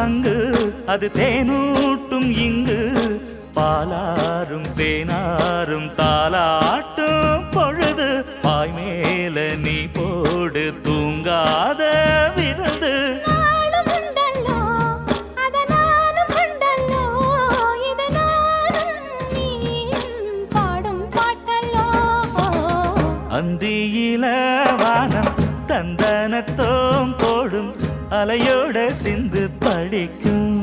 சங்கு அது தேனூட்டும் இங்கு பாலாரும் தேனாரும் தாலாட்டும் பொழுது பாய் மேல நீ போடு தூங்காத விருந்து அந்தியில வானம் தந்தனத்தோம் போடும் அலையோட சிந்து படிக்கும்